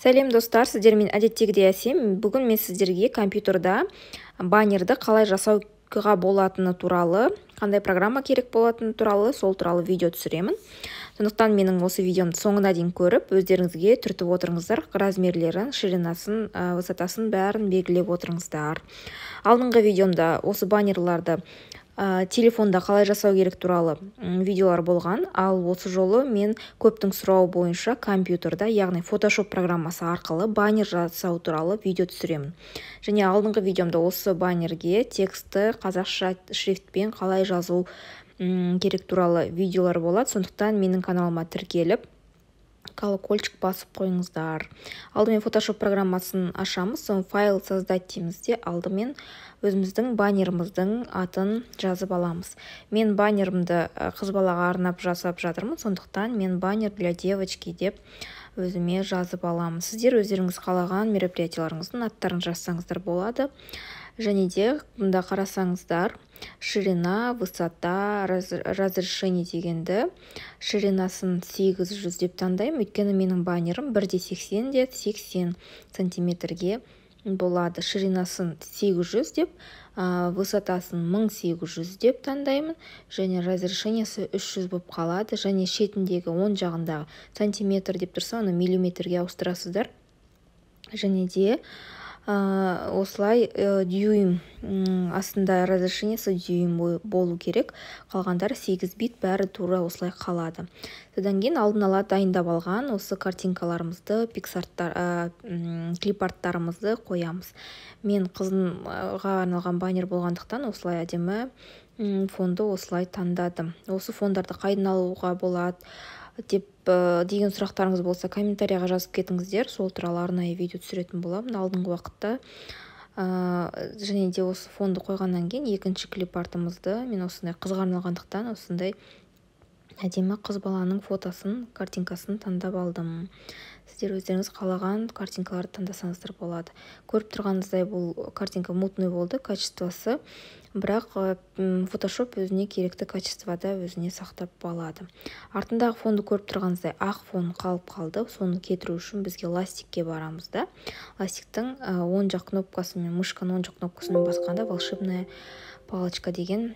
Сәлем достар, сіздермен әдеттегідей әсем. Бүгін мен сіздерге компьютерда баннерді қалай жасауға болатыны туралы, қандай программа керек болатыны туралы, сол туралы видео түсіремін. Сондықтан менің осы видеомды соңына дейін көріп, өздеріңізге түртіп отырыңыздар, размерлерін, ширинасын, высотасын бәрін белгілеп отырыңыздар. Алдыңғы видеомда осы баннерларды телефонда қалай жасау керек туралы видеолар болған, ал осы жолы мен көптің сұрауы бойынша компьютерда, яғни Photoshop программасы арқылы баннер жасау туралы видео түсіремін. Және алдыңғы видеомда осы баннерге тексті қазақша шрифтпен қалай жазу керек туралы видеолар болады. Сондықтан менің каналыма тіркеліп, колокольчик басып қойыңыздар. Алдымен Photoshop программасын ашамыз, соң файл создать деймізде алдымен өзіміздің баннеріміздің атын жазып аламыз. Мен баннерімді қыз балаға арнап жасап жатырмын, сондықтан мен баннер для девочки деп өзіме жазып аламын. Сіздер өздеріңіз қалаған мероприятияларыңыздың аттарын жазсаңыздар болады. Және де бұнда қарасаңыздар, ширина, высота, разрешение дегенді ширинасын 800 деп таңдаймын, өйткені менің баннерім 1,80 де 80 сантиметрге болады. Ширинасын 800 деп, высотасын 1800 деп таңдаймын, және разрешениесі 300 болып қалады, және шетіндегі оң жағындағы сантиметр деп тұрса, оны миллиметрге ауыстырасыздар. Және де осылай дюйм, астында разрешениесі дюйм болу керек, қалғандар 8 бит, бәрі тура осылай қалады. Содан кейін алдын ала дайындап алған осы картинкаларымызды, клипарттарымызды қоямыз. Мен қызымға арналған баннер болғандықтан осылай әдемі фонды осылай таңдадым. Осы фондарды қайдан алуға болады деген сұрақтарыңыз болса, комментарияға жазып кетіңіздер, сол туралы арнайы видео түсіретін боламын алдыңғы уақытта. Және де осы фонды қойғаннан кейін екінші клипартымызды мен осындай қызға арналғандықтан осындай әдемі қыз баланың фотосын, картинкасын таңдап алдым. Сіздер өздеріңіз қалаған картинкаларды таңдасаңыздар болады. Көріп тұрғаныңыздай бұл картинка мутный болды, качествосы, бірақ Photoshop өзіне керекті качествода өзіне сақтап алады. Артындағы фонды көріп тұрғаныңыздай ақ фон қалып қалды. Соны кетіру үшін бізге ластикке барамыз да. Ластиктің оң жақ кнопкасымен, мышканың оң жақ кнопкасымен басқанда волшебная палочка деген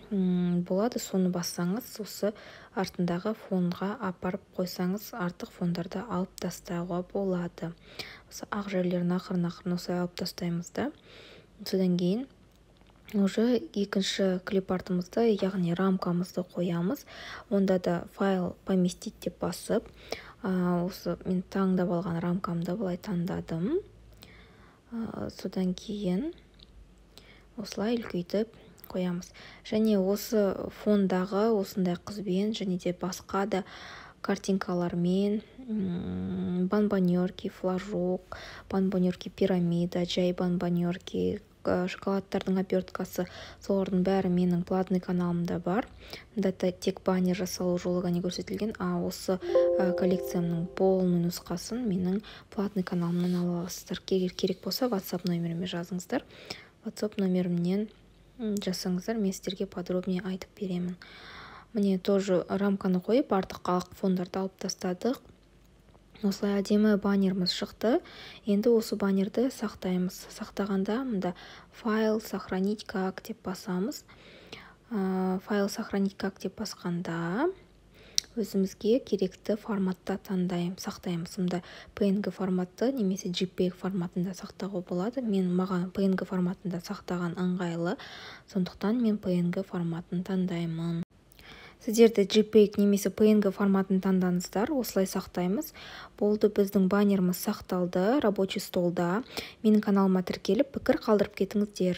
болады. Соны бассаңыз, осы артындағы фонға апарып қойсаңыз, артық фондарды алып тастауға болады. Осы ақ жерлерін ақырын осылай алып тастаймыз да. Содан кейін уже екінші клипартымызды, яғни рамкамызды қоямыз. Онда да файл поместить деп басып, осы мен таңдап алған рамкамды былай таңдадым. Содан кейін осылай үлкейтіп қоямыз. Және осы фондағы осындай қызбен, және де басқа да картинкалармен, бомбонерки, флажок, бомбонерки пирамида, жай бомбонерки, шоколадтардың оперткасы, солардың бәрі менің платный каналымда бар. Мұнда тек баннер жасалу жолы ғана көрсетілген, осы коллекциямның полный нұсқасын менің платный каналымнан ала аласыздар. Керек болса, WhatsApp номеріме жазыңыздар. WhatsApp номерімнен жазсаңыздар, мен сіздерге подробнее айтып беремін. Міне тоже рамканы қойып, артық қалған фондарды алып тастадық. Осылай әдемі баннеріміз шықты. Енді осы баннерді сақтаймыз. Сақтағанда мұнда файл сохранить как деп басамыз. Файл сохранить как деп басқанда өзімізге керекті форматта сақтаймыз. Мұнда PNG форматты немесе JPEG форматында сақтауға болады. Маған PNG форматында сақтаған ыңғайлы, сондықтан мен PNG форматын таңдаймын. Сіздерді JPEG немесе PNG форматын таңдаңыздар, осылай сақтаймыз. Болды, біздің баннеріміз сақталды рабочий столда. Менің каналыма тіркеліп, пікір қалдырып кетіңіздер.